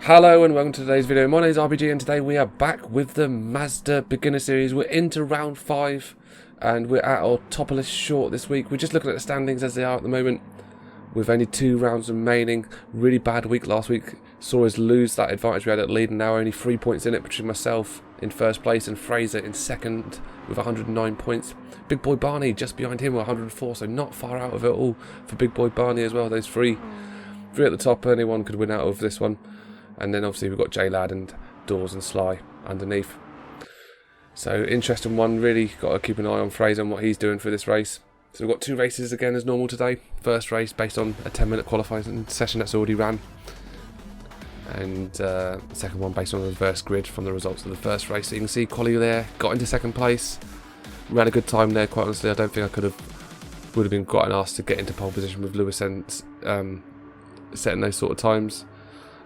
Hello and welcome to today's video. My name is ArbieG and today we are back with the Mazda Beginners Series. We're into round 5 and we're at our top of list short this week. We're just looking at the standings as they are at the moment with only 2 rounds remaining. Really bad week last week. Saw us lose that advantage we had at lead, and now only 3 points in it between myself in first place and Fraser in second with 109 points. Big boy Barney just behind him with 104, so not far out of it all for big boy Barney as well. Those three at the top, anyone could win out of this one. And then obviously we've got J-Lad and Dawes and Sly underneath. So interesting one, really got to keep an eye on Fraser and what he's doing for this race. So we've got 2 races again as normal today. First race based on a 10-minute qualifying session that's already ran. And second one based on the reverse grid from the results of the first race. So you can see Collie there, got into second place. Ran a good time there, quite honestly. I don't think I would have been quite asked to get into pole position with Lewis and setting those sort of times.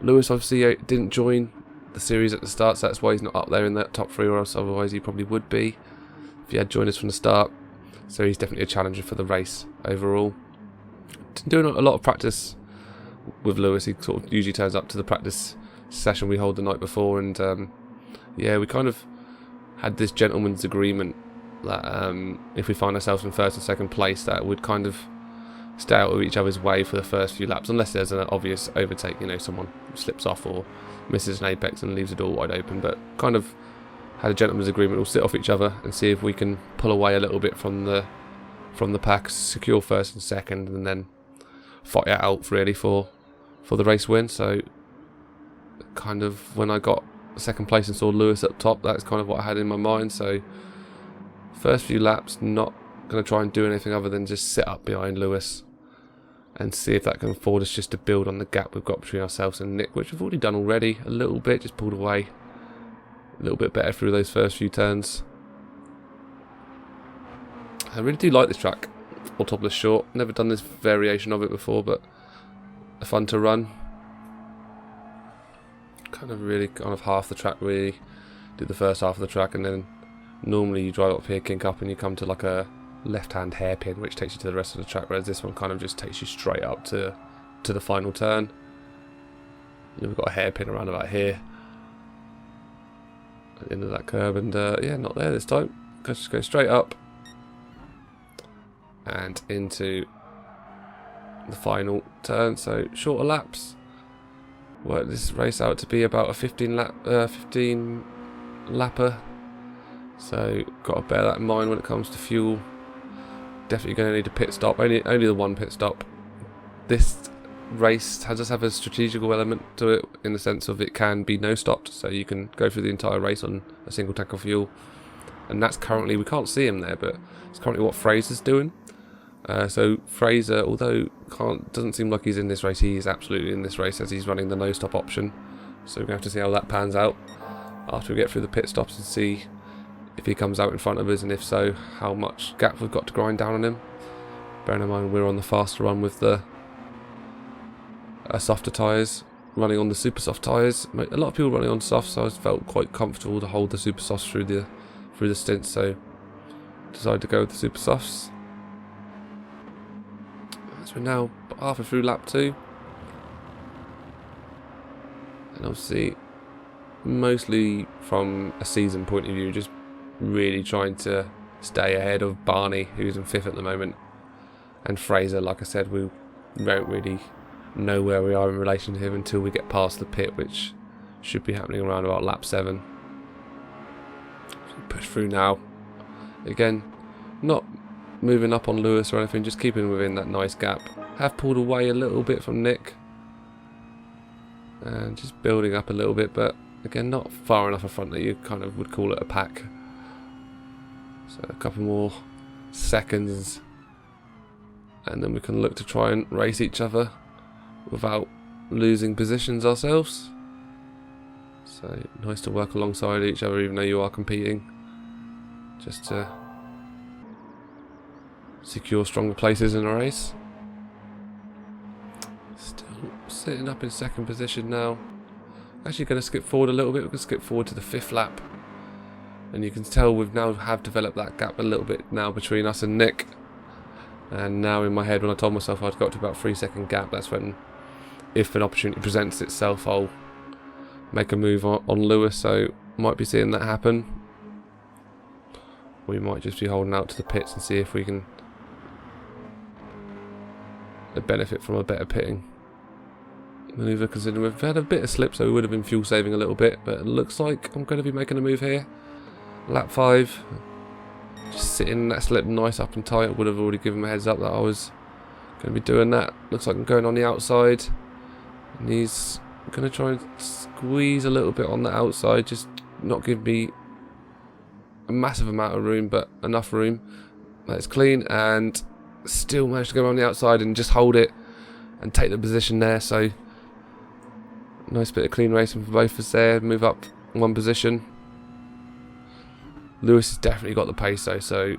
Lewis obviously didn't join the series at the start, so that's why he's not up there in that top 3, or else otherwise he probably would be if he had joined us from the start. So he's definitely a challenger for the race overall. Doing a lot of practice with Lewis. He sort of usually turns up to the practice session we hold the night before, and yeah, we kind of had this gentleman's agreement that if we find ourselves in first and second place, that would kind of stay out of each other's way for the first few laps, unless there's an obvious overtake, you know, someone slips off or misses an apex and leaves the door wide open. But kind of had a gentleman's agreement. We'll sit off each other and see if we can pull away a little bit from the pack, secure first and second, and then fight it out really for the race win. So kind of when I got second place and saw Lewis up top, that's kind of what I had in my mind. So first few laps, not going to try and do anything other than just sit up behind Lewis and see if that can afford us just to build on the gap we've got between ourselves and Nick, which we've already done already a little bit, just pulled away a little bit better through those first few turns. I really do like this track, or topless short. Never done this variation of it before, but fun to run. Kind of half the track really. Do the first half of the track, and then normally you drive up here, kink up, and you come to like a left-hand hairpin, which takes you to the rest of the track, whereas this one kind of just takes you straight up to the final turn. And we've got a hairpin around about here at the end of that curve, and yeah, not there this time. Just go straight up and into the final turn. So shorter laps. Worked this race out to be about a 15 lapper. So got to bear that in mind when it comes to fuel. Definitely going to need a pit stop. Only the one pit stop. This race does have a strategical element to it, in the sense of it can be no stopped, so you can go through the entire race on a single tank of fuel. And that's currently, we can't see him there, but it's currently what Fraser's doing. So Fraser, although doesn't seem like he's in this race, he is absolutely in this race as he's running the no stop option. So we're going to have to see how that pans out after we get through the pit stops and see if he comes out in front of us, and if so, how much gap we've got to grind down on him. Bearing in mind we're on the faster run with the softer tyres, running on the super soft tyres. A lot of people running on soft, so I felt quite comfortable to hold the super softs through the stint, so decided to go with the super softs. So we're now halfway through lap 2, and obviously mostly from a season point of view, just really trying to stay ahead of Barney, who's in 5th at the moment, and Fraser. Like I said, we don't really know where we are in relation to him until we get past the pit, which should be happening around about lap 7. So push through now. Again, not moving up on Lewis or anything, just keeping within that nice gap. Have pulled away a little bit from Nick and just building up a little bit, but again, not far enough in front that you kind of would call it a pack. So a couple more seconds, and then we can look to try and race each other without losing positions ourselves. So nice to work alongside each other, even though you are competing, just to secure stronger places in a race. Still sitting up in second position now. Actually going to skip forward a little bit. We're going to skip forward to the 5th lap, and you can tell we've now developed that gap a little bit now between us and Nick. And now in my head, when I told myself I'd got to about 3-second gap, that's when, if an opportunity presents itself, I'll make a move on Lewis, so might be seeing that happen. We might just be holding out to the pits and see if we can benefit from a better pitting manoeuvre, considering we've had a bit of slip, so we would have been fuel saving a little bit, but it looks like I'm going to be making a move here. Lap 5, just sitting in that slip nice up and tight. I would have already given him a heads up that I was going to be doing that. Looks like I'm going on the outside, and he's going to try and squeeze a little bit on the outside, just not give me a massive amount of room, but enough room that it's clean, and still managed to go on the outside and just hold it and take the position there. So nice bit of clean racing for both of us there. Move up one position. Lewis has definitely got the pace though, so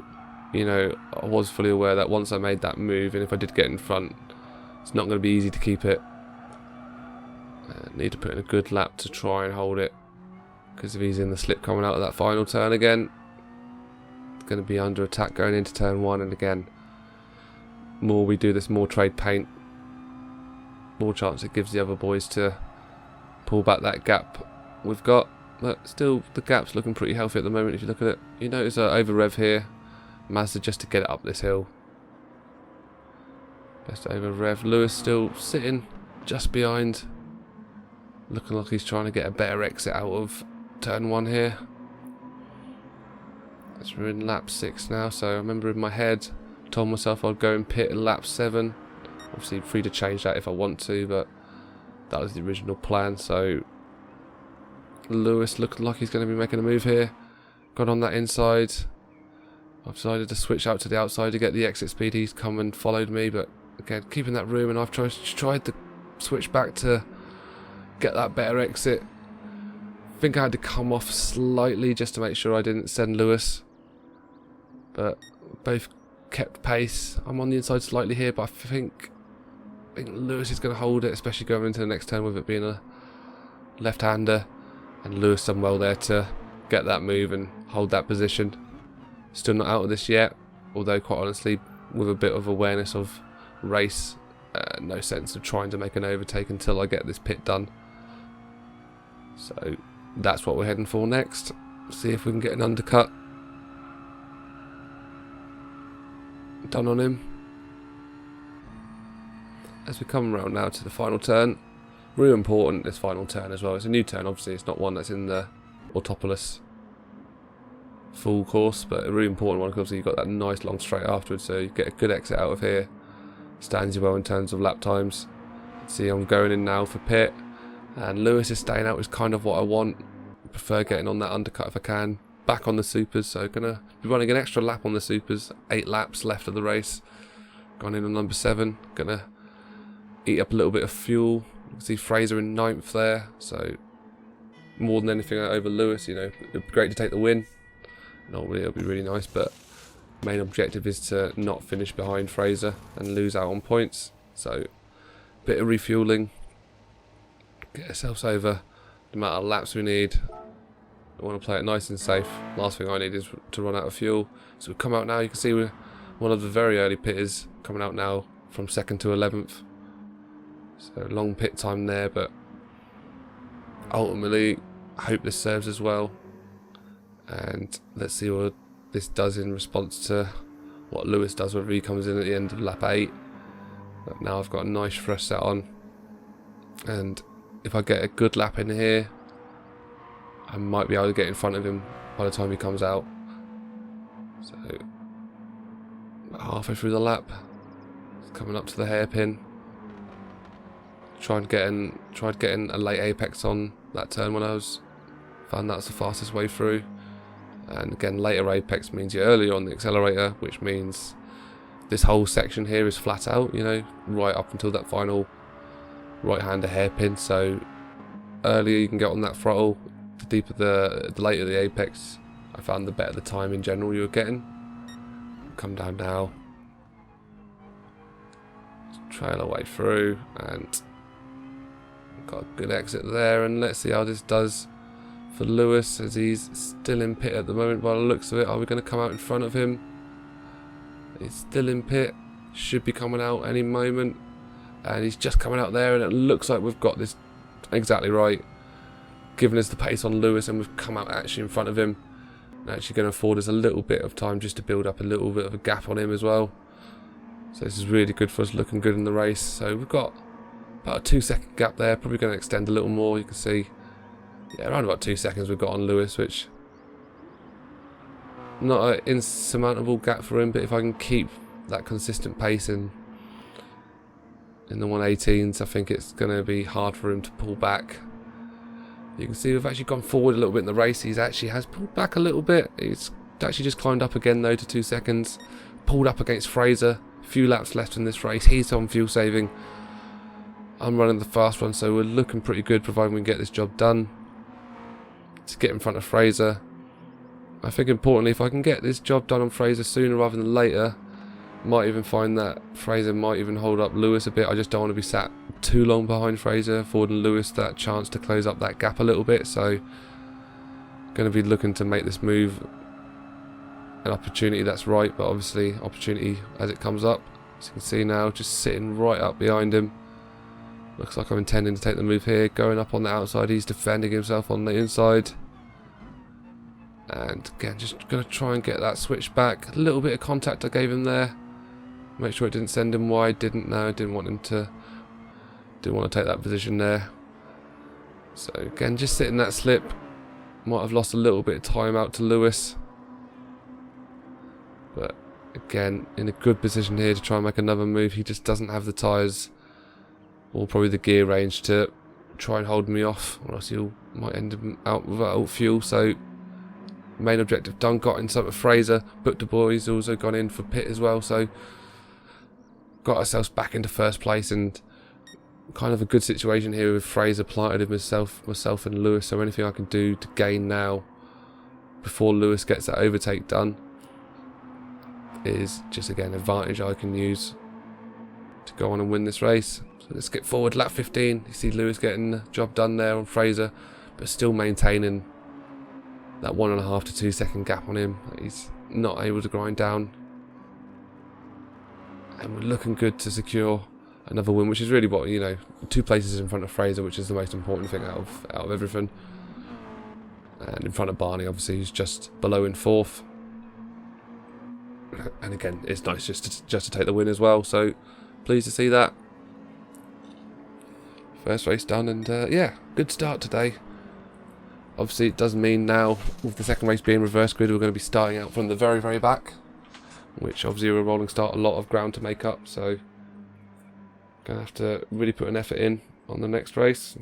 you know, I was fully aware that once I made that move, and if I did get in front, it's not going to be easy to keep it. Need to put in a good lap to try and hold it, because if he's in the slip coming out of that final turn again, it's going to be under attack going into turn 1. And again, more we do this, more trade paint, more chance it gives the other boys to pull back that gap we've got. But still, the gap's looking pretty healthy at the moment if you look at it. You notice an over rev here. Mazda just to get it up this hill. Best over rev. Lewis still sitting just behind. Looking like he's trying to get a better exit out of turn 1 here. As we're in lap 6 now, so I remember in my head, told myself I'd go and pit at lap 7. Obviously free to change that if I want to, but that was the original plan. So Lewis looking like he's going to be making a move here. Got on that inside. I've decided to switch out to the outside to get the exit speed. He's come and followed me, but again, keeping that room, and I've tried to switch back to get that better exit. I think I had to come off slightly just to make sure I didn't send Lewis, but both kept pace. I'm on the inside slightly here, but I think Lewis is going to hold it, especially going into the next turn with it being a left-hander, and Lewis done well there to get that move and hold that position. Still not out of this yet, although quite honestly, with a bit of awareness of race, no sense of trying to make an overtake until I get this pit done. So that's what we're heading for next. See if we can get an undercut done on him. As we come around now to the final turn, really important this final turn as well. It's a new turn, obviously it's not one that's in the Autopolis full course, but a really important one because you've got that nice long straight afterwards, so you get a good exit out of here. Stands you well in terms of lap times. See, I'm going in now for pit, and Lewis is staying out, is kind of what I want. I prefer getting on that undercut if I can. Back on the supers, so gonna be running an extra lap on the supers. 8 laps left of the race. Gone in on number 7. Gonna eat up a little bit of fuel. You can see Fraser in 9th there, so more than anything over Lewis, you know, it'd be great to take the win. Normally it'll be really nice, but main objective is to not finish behind Fraser and lose out on points. So bit of refueling, get ourselves over the amount of laps we need. I want to play it nice and safe. Last thing I need is to run out of fuel. So we've come out now, you can see we're one of the very early pitters coming out now from 2nd to 11th. So long pit time there, but ultimately I hope this serves as well. And let's see what this does in response to what Lewis does, whether he comes in at the end of lap 8. But now I've got a nice fresh set on, and if I get a good lap in here, I might be able to get in front of him by the time he comes out. So halfway through the lap, coming up to the hairpin. Tried getting a late apex on that turn when I found that's the fastest way through. And again, later apex means you're earlier on the accelerator, which means this whole section here is flat out, you know, right up until that final right-hander hairpin. So earlier you can get on that throttle, the later the apex, I found the better the time in general you were getting. Come down now, trail our way through, and got a good exit there. And let's see how this does for Lewis, as he's still in pit at the moment by the looks of it. Are we going to come out in front of him? He's still in pit, should be coming out any moment, and he's just coming out there, and it looks like we've got this exactly right. given us the pace on Lewis, and we've come out actually in front of him. And actually going to afford us a little bit of time just to build up a little bit of a gap on him as well. So this is really good for us, looking good in the race. So we've got about a 2-second gap there, probably going to extend a little more. You can see, yeah, around about 2 seconds we've got on Lewis, which not an insurmountable gap for him, but if I can keep that consistent pace in the 118s, I think it's going to be hard for him to pull back. You can see we've actually gone forward a little bit in the race. He actually has pulled back a little bit. He's actually just climbed up again though to 2 seconds. Pulled up against Fraser. A few laps left in this race. He's on fuel saving. I'm running the fast one, so we're looking pretty good providing we can get this job done. To get in front of Fraser. I think importantly, if I can get this job done on Fraser sooner rather than later, might even find that Fraser might even hold up Lewis a bit. I just don't want to be sat too long behind Fraser, affording Lewis that chance to close up that gap a little bit. So going to be looking to make this move an opportunity that's right, but obviously opportunity as it comes up. As you can see now, just sitting right up behind him. Looks like I'm intending to take the move here. Going up on the outside, he's defending himself on the inside. And again, just going to try and get that switch back. A little bit of contact I gave him there. Make sure it didn't send him wide. Didn't want him to. Didn't want to take that position there. So again, just sitting that slip. Might have lost a little bit of time out to Lewis. But again, in a good position here to try and make another move. He just doesn't have the tyres or probably the gear range to try and hold me off, or else he might end up out without fuel. So main objective done, got in front of Fraser. Book the boys also gone in for pit as well, so got ourselves back into first place, and kind of a good situation here with Fraser planted in myself and Lewis. So anything I can do to gain now before Lewis gets that overtake done is just again advantage I can use to go on and win this race. So let's get forward, lap 15. You see Lewis getting the job done there on Fraser, but still maintaining that 1.5 to 2 second gap on him. He's not able to grind down, and we're looking good to secure another win, which is really what, you know, 2 places in front of Fraser, which is the most important thing out of everything, and in front of Barney obviously, who's just below in 4th. And again, it's nice just to take the win as well, so pleased to see that. First race done, and yeah, good start today. Obviously it does mean now, with the second race being reverse grid, we're going to be starting out from the very, very back, which obviously we're a rolling start, a lot of ground to make up, so going to have to really put an effort in on the next race.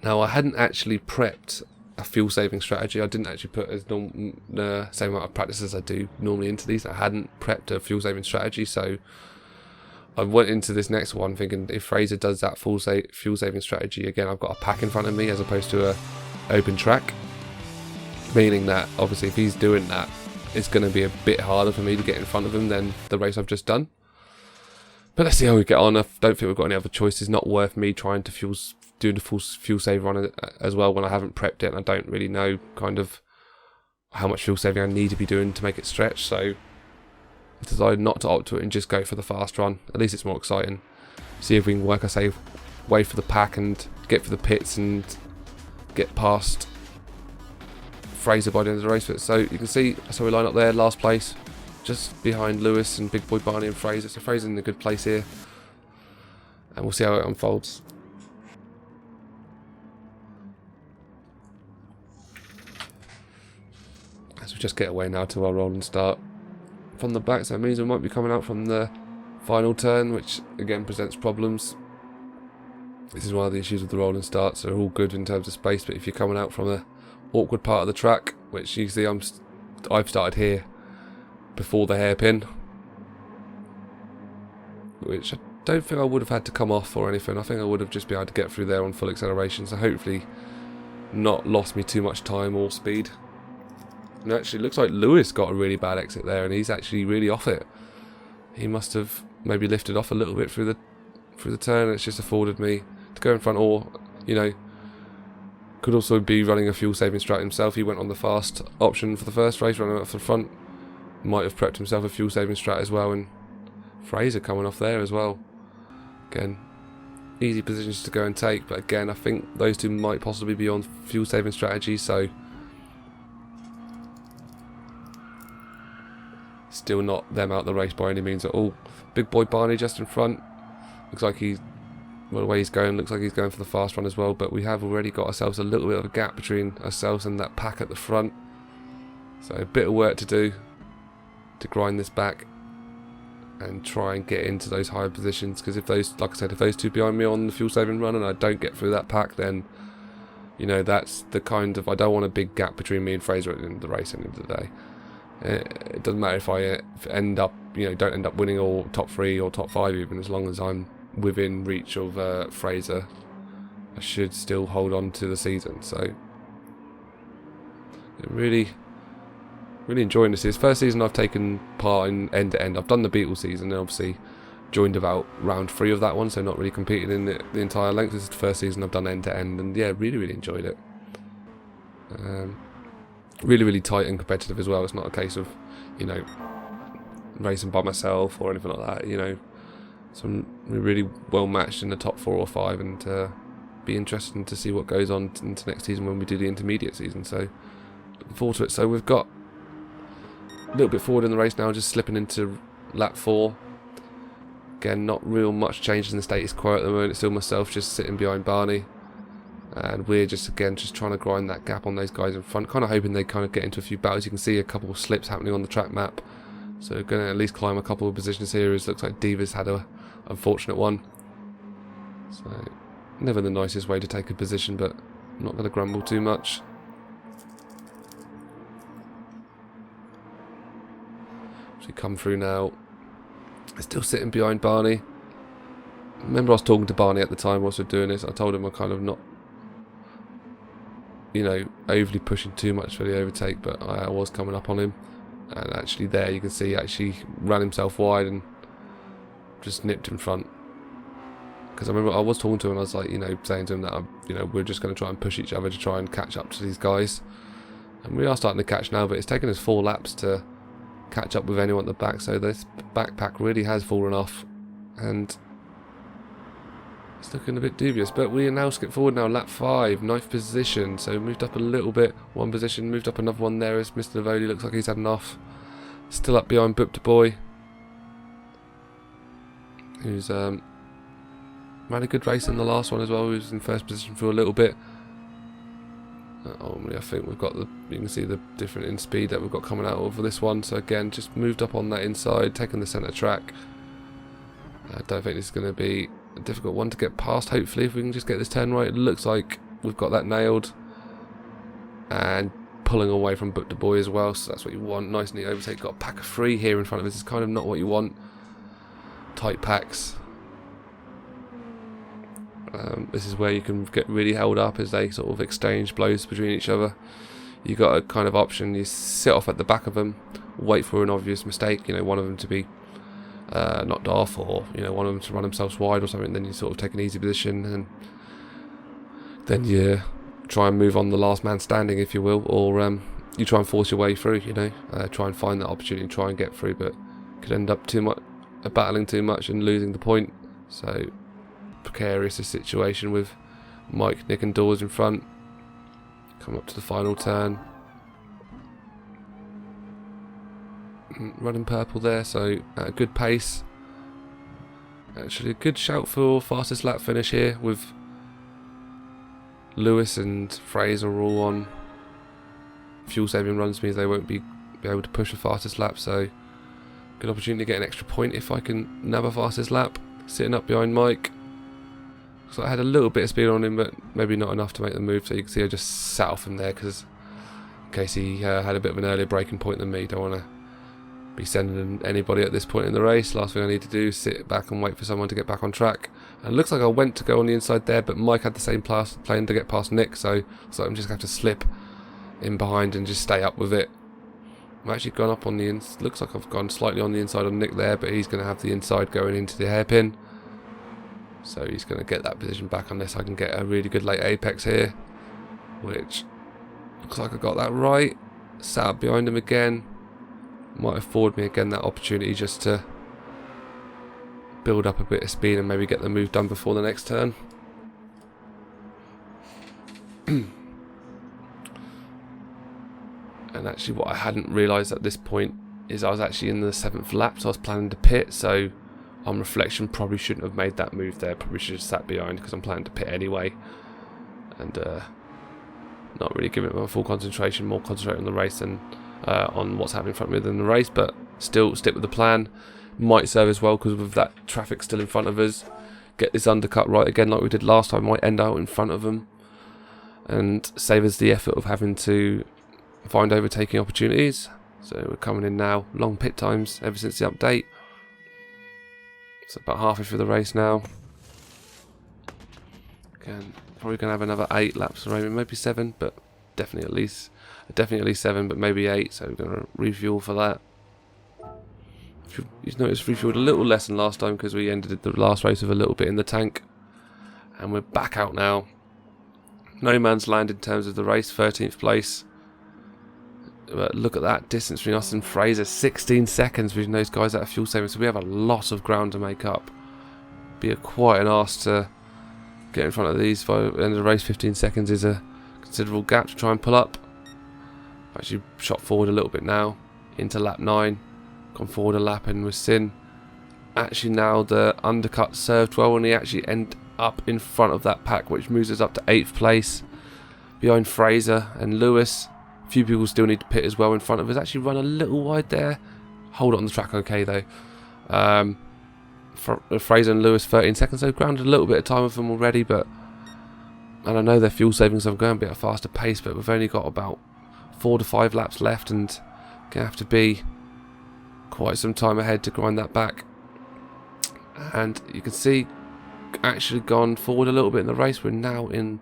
Now, I hadn't actually prepped a fuel saving strategy. I didn't actually put the same amount of practice as I do normally into these. I hadn't prepped a fuel saving strategy, so I went into this next one thinking if Fraser does that fuel saving strategy again, I've got a pack in front of me as opposed to a open track, meaning that obviously if he's doing that, it's going to be a bit harder for me to get in front of him than the race I've just done. But let's see how we get on. I don't think we've got any other choice. It's not worth me trying to do the full fuel save run as well when I haven't prepped it and I don't really know kind of how much fuel saving I need to be doing to make it stretch. So I decided not to opt to it and just go for the fast run. At least it's more exciting. See if we can work our safe way for the pack and get for the pits and get past Fraser by the end of the race. So you can see, so we line up there, last place, just behind Lewis and Big Boy Barney and Fraser. So Fraser's in a good place here, and we'll see how it unfolds. As we just get away now to our rolling start from the back, so that means we might be coming out from the final turn, which again presents problems. This is one of the issues with the rolling starts. They're all good in terms of space, but if you're coming out from a awkward part of the track, which you see I've started here before the hairpin, which I don't think I would have had to come off or anything. I think I would have just been able to get through there on full acceleration, so hopefully not lost me too much time or speed. And actually, it looks like Lewis got a really bad exit there, and he's actually really off it. He must have maybe lifted off a little bit through the turn. It's just afforded me to go in front, or you know, could also be running a fuel saving strat himself. He went on the fast option for the first race, running up for the front. Might have prepped himself a fuel saving strat as well, and Fraser coming off there as well. Again, easy positions to go and take, but again, I think those two might possibly be on fuel saving strategy, so still not them out the race by any means at all. Big boy Barney just in front. Looks like he's, well, the way he's going, looks like he's going for the fast run as well, but we have already got ourselves a little bit of a gap between ourselves and that pack at the front. So a bit of work to do to grind this back and try and get into those higher positions, because if those, like I said, if those two behind me on the fuel saving run and I don't get through that pack, then you know that's the kind of, I don't want a big gap between me and Fraser at the end of the race at the end of the day. It doesn't matter if I end up, you know, don't end up winning or top 3 or top 5 even, as long as I'm within reach of Fraser, I should still hold on to the season. So really enjoying this. It's the first season I've taken part in end to end. I've done the Beetle season and obviously joined about round 3 of that one, so not really competing in the entire length. This is the first season I've done end to end, and yeah, really enjoyed it. Really tight and competitive as well. It's not a case of, you know, racing by myself or anything like that, you know. So we're really well matched in the top 4 or 5, and be interesting to see what goes on into next season when we do the intermediate season. So looking forward to it. So we've got a little bit forward in the race now, just slipping into lap 4. Again, not real much change in the status quo at the moment. It's still myself just sitting behind Barney, and we're just trying to grind that gap on those guys in front, kind of hoping they kind of get into a few battles. You can see a couple of slips happening on the track map, so going to at least climb a couple of positions here. It looks like Diva's had a unfortunate one, so never the nicest way to take a position, but I'm not going to grumble too much. So we come through now, still sitting behind Barney. Remember, I was talking to Barney at the time whilst we're doing this. I told him I kind of not, you know, overly pushing too much for the overtake, but I was coming up on him, and actually there you can see he actually ran himself wide and just nipped in front. Because I remember I was talking to him and I was like, you know, saying to him that, you know, we're just going to try and push each other to try and catch up to these guys, and we are starting to catch now, but it's taken us 4 laps to catch up with anyone at the back, so this backpack really has fallen off and it's looking a bit dubious. But we are now skip forward now, lap 5, 9th position, so moved up a little bit, 1 position, moved up another one there as Mr. Navoli looks like he's had enough. Still up behind Boop the Boy, who's ran a good race in the last one as well. He was in first position for a little bit. I think we've got you can see the difference in speed that we've got coming out of this one. So again, just moved up on that inside, taking the centre track. I don't think this is going to be a difficult one to get past. Hopefully, if we can just get this turn right, it looks like we've got that nailed. And pulling away from Book the Boy as well, so that's what you want. Nice neat overtake. Got a pack of 3 here in front of us. It's kind of not what you want. Tight packs. This is where you can get really held up as they sort of exchange blows between each other. You got a kind of option. You sit off at the back of them, wait for an obvious mistake. You know, one of them to be knocked off, or you know, one of them to run themselves wide or something. Then you sort of take an easy position, and then you try and move on the last man standing, if you will, or you try and force your way through. You know, try and find that opportunity and try and get through, but could end up battling too much and losing the point. So precarious a situation with Mike, Nick and Dawes in front. Come up to the final turn, running purple there, so at a good pace. Actually a good shout for fastest lap finish here, with Lewis and Fraser all on fuel saving runs. Means they won't be able to push the fastest lap, so good opportunity to get an extra point if I can nab a fastest lap. Sitting up behind Mike. So I had a little bit of speed on him, but maybe not enough to make the move. So you can see I just sat off him there, because in case he had a bit of an earlier braking point than me. Don't want to be sending anybody at this point in the race. Last thing I need to do is sit back and wait for someone to get back on track. And it looks like I went to go on the inside there, but Mike had the same plan to get past Nick, so I'm just going to have to slip in behind and just stay up with it. I've actually gone up on the inside. Looks like I've gone slightly on the inside on Nick there, but he's going to have the inside going into the hairpin. So he's going to get that position back unless I can get a really good late apex here, which looks like I got that right. Sat up behind him again. Might afford me again that opportunity just to build up a bit of speed and maybe get the move done before the next turn. And actually what I hadn't realised at this point is I was actually in the 7th lap, so I was planning to pit, so on reflection probably shouldn't have made that move there. Probably should have sat behind because I'm planning to pit anyway, and not really giving it my full concentration, more concentrate on the race than on what's happening in front of me than the race, but still stick with the plan. Might serve as well because with that traffic still in front of us, get this undercut right again like we did last time, might end out in front of them and save us the effort of having to find overtaking opportunities. So we're coming in now, long pit times ever since the update. So about halfway through the race now. Again, probably going to have another 8 laps or maybe 7, but definitely at least 7, but maybe 8. So we're going to refuel for that. You've noticed refueled a little less than last time because we ended the last race with a little bit in the tank, and we're back out now. No man's land in terms of the race, 13th place. But look at that distance between us and Fraser, 16 seconds between those guys that are fuel saving, so we have a lot of ground to make up. Be quite an arse to get in front of these. By the end of the race, 15 seconds is a considerable gap to try and pull up. Actually shot forward a little bit now into lap 9, gone forward a lap in with Sin. Actually now the undercut served well and he actually end up in front of that pack, which moves us up to 8th place behind Fraser and Lewis. A few people still need to pit as well in front of us. Actually run a little wide there. Hold it on the track okay though. Fraser and Lewis 13 seconds, so grounded a little bit of time with them already, but and I know their fuel savings, so I'm going a bit at a faster pace, but we've only got about 4 to 5 laps left and gonna have to be quite some time ahead to grind that back. And you can see actually gone forward a little bit in the race. We're now in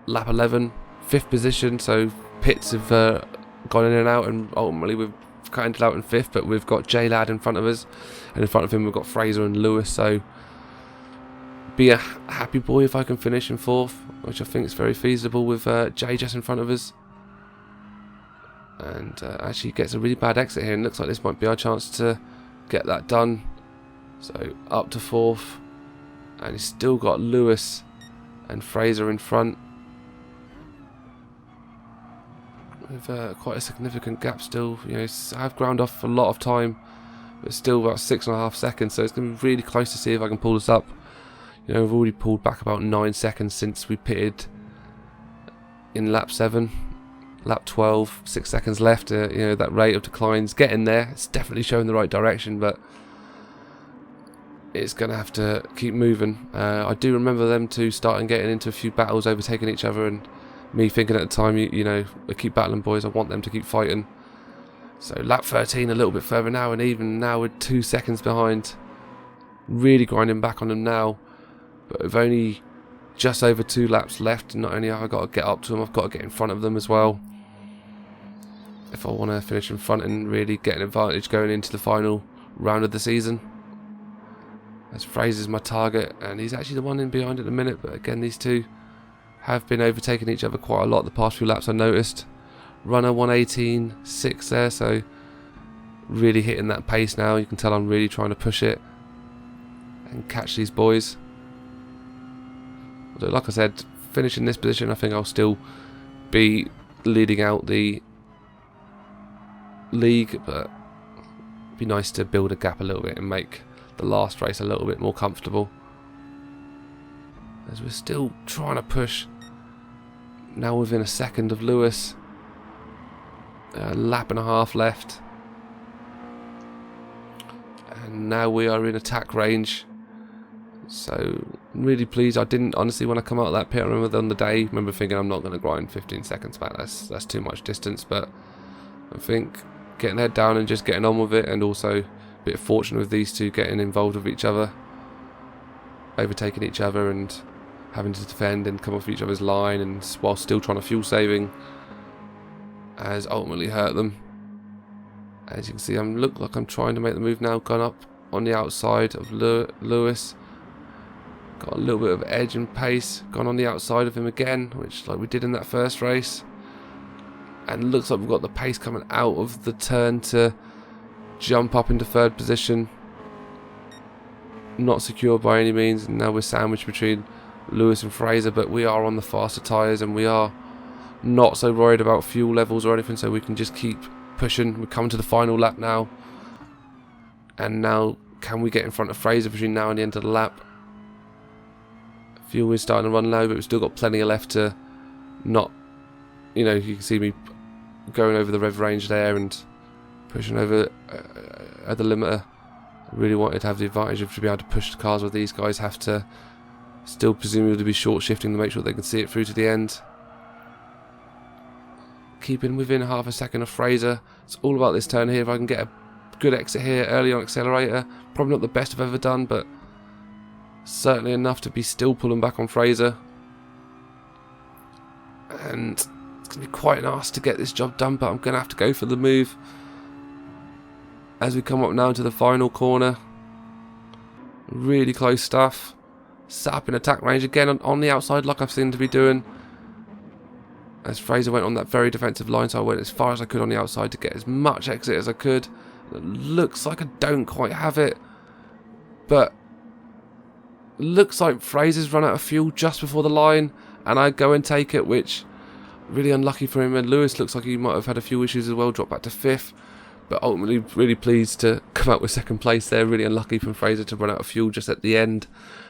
lap 11, 5th position, so pits have gone in and out, and ultimately we've ended out in 5th, but we've got J-Lad in front of us, and in front of him we've got Fraser and Lewis, so be a happy boy if I can finish in 4th, which I think is very feasible with Jay just in front of us. And actually gets a really bad exit here, and looks like this might be our chance to get that done. So up to 4th, and he's still got Lewis and Fraser in front with quite a significant gap still. You know, I've ground off a lot of time, but still about 6.5 seconds, so it's going to be really close to see if I can pull this up. You know, we've already pulled back about 9 seconds since we pitted in lap 7. Lap 12, 6 seconds left. You know, that rate of decline's getting there. It's definitely showing the right direction, but it's going to have to keep moving. I do remember them two starting getting into a few battles, overtaking each other, and me thinking at the time, you know, we keep battling, boys. I want them to keep fighting. So lap 13, a little bit further now, and even now we're 2 seconds behind. Really grinding back on them now, but we've only just over 2 laps left, and not only have I got to get up to them, I've got to get in front of them as well if I want to finish in front and really get an advantage going into the final round of the season. As Fraser's my target, and he's actually the one in behind at the minute, but again, these two have been overtaking each other quite a lot the past few laps, I noticed. Runner 118.6 there, so really hitting that pace now. You can tell I'm really trying to push it and catch these boys. Although, like I said, finishing this position, I think I'll still be leading out the league, but it'd be nice to build a gap a little bit and make the last race a little bit more comfortable, as we're still trying to push. Now within a second of Lewis, a lap and a half left, and now we are in attack range. So I'm really pleased. I didn't honestly, when I come out of that pit, I remember on the day, I remember thinking I'm not going to grind 15 seconds back, that's too much distance, but I think getting head down and just getting on with it, and also a bit of fortune with these two getting involved with each other, overtaking each other and having to defend and come off each other's line, and while still trying to fuel saving, has ultimately hurt them. As you can see, I look like I'm trying to make the move now, gone up on the outside of Lewis, got a little bit of edge and pace, gone on the outside of him again, which like we did in that first race, and looks like we've got the pace coming out of the turn to jump up into 3rd position. not secure by any means. Now we're sandwiched between Lewis and Fraser, but we are on the faster tyres and we are not so worried about fuel levels or anything, so we can just keep pushing. We're coming to the final lap now, and now can we get in front of Fraser between now and the end of the lap? Fuel is starting to run low, but we've still got plenty of left to not, you know, you can see me going over the rev range there and pushing over at the limiter. I really wanted to have the advantage of to be able to push the cars where these guys have to still presumably be short shifting to make sure they can see it through to the end. Keeping within half a second of Fraser. It's all about this turn here. If I can get a good exit here early on accelerator, probably not the best I've ever done, but certainly enough to be still pulling back on Fraser. And it's going to be quite an ask to get this job done, but I'm going to have to go for the move as we come up now to the final corner. Really close stuff. Set up in attack range again on the outside like I've seen to be doing. As Fraser went on that very defensive line, so I went as far as I could on the outside to get as much exit as I could. It looks like I don't quite have it, but looks like Fraser's run out of fuel just before the line, and I go and take it, which really unlucky for him. And Lewis looks like he might have had a few issues as well, dropped back to 5th, but ultimately really pleased to come out with 2nd place there. Really unlucky from Fraser to run out of fuel just at the end.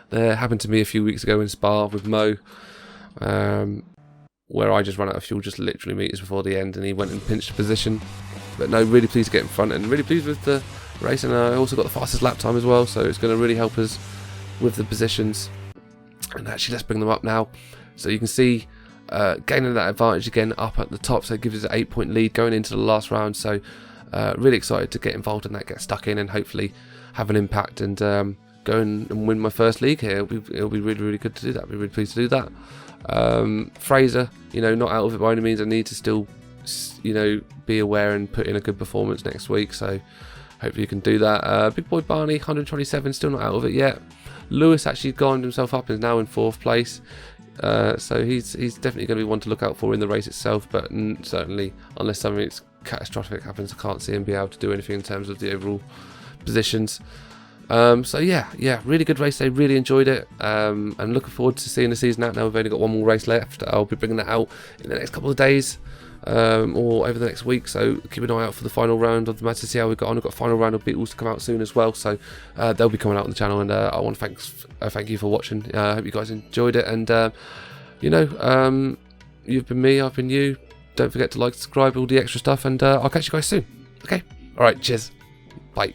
There happened to me a few weeks ago in Spa with Mo, where I just ran out of fuel just literally meters before the end, and he went and pinched a position. But no, really pleased to get in front and really pleased with the race, and I also got the fastest lap time as well, so it's going to really help us with the positions. And actually, let's bring them up now, so you can see gaining that advantage again up at the top, so it gives us an 8-point lead going into the last round. So really excited to get involved in that, get stuck in, and hopefully have an impact and go and win my first league here. It'll be really, really good to do that. I'll be really pleased to do that. Fraser, you know, not out of it by any means. I need to still, you know, be aware and put in a good performance next week, so hopefully you can do that. Big boy Barney, 127, still not out of it yet. Lewis actually garnered himself up, is now in 4th place, so he's definitely going to be one to look out for in the race itself, but certainly unless something catastrophic happens, I can't see him be able to do anything in terms of the overall positions. So yeah, really good race day, really enjoyed it. I'm looking forward to seeing the season out now. We've only got one more race left. I'll be bringing that out in the next couple of days, or over the next week, so keep an eye out for the final round of the match to see how we got on. We've got a final round of Beatles to come out soon as well, so they'll be coming out on the channel, and I want to thank you for watching. I hope you guys enjoyed it, and you know, you've been me, I've been you. Don't forget to like, subscribe, all the extra stuff, and I'll catch you guys soon. Okay, alright, cheers, bye.